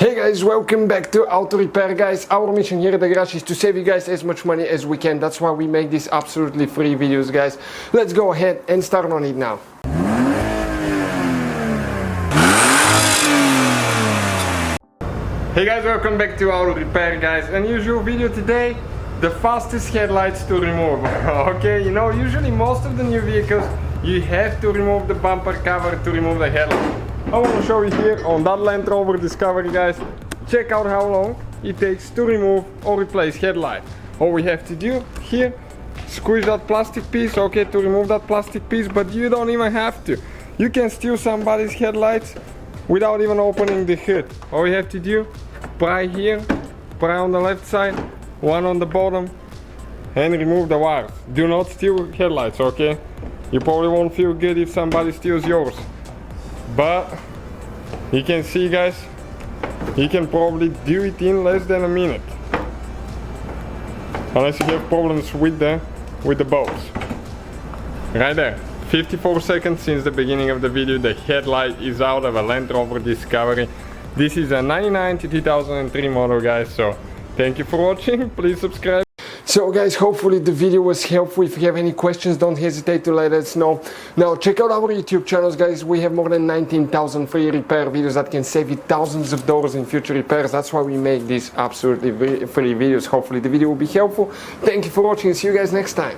Hey guys, welcome back to Auto Repair guys. Our mission here at the garage is to save you guys as much money as we can. That's why we make these absolutely free videos guys. Let's go ahead and start on it now. Hey guys, welcome back to Auto Repair guys. Unusual video today, the fastest headlights to remove. Okay, you know, usually most of the new vehicles you have to remove the bumper cover to remove the headlight. I want to show you here on that Land Rover Discovery guys. Check out how long it takes to remove or replace headlight. All we have to do here, squeeze that plastic piece, okay, to remove that plastic piece, but you don't even have to. You can steal somebody's headlights without even opening the hood. All you have to do, pry here, pry on the left side, one on the bottom, and remove the wires. Do not steal headlights, okay? You probably won't feel good if somebody steals yours. But you can see guys, you can probably do it in less than a minute. Unless you have problems with the bolts. Right there, 54 seconds since the beginning of the video, the headlight is out of a Land Rover Discovery. This is a 99 to 2003 model guys, so thank you for watching, please subscribe. So guys, hopefully the video was helpful. If you have any questions, don't hesitate to let us know. Now check out our YouTube channels guys. We have more than 19,000 free repair videos that can save you thousands of dollars in future repairs. That's why we make these absolutely free videos. Hopefully the video will be helpful. Thank you for watching. See you guys next time.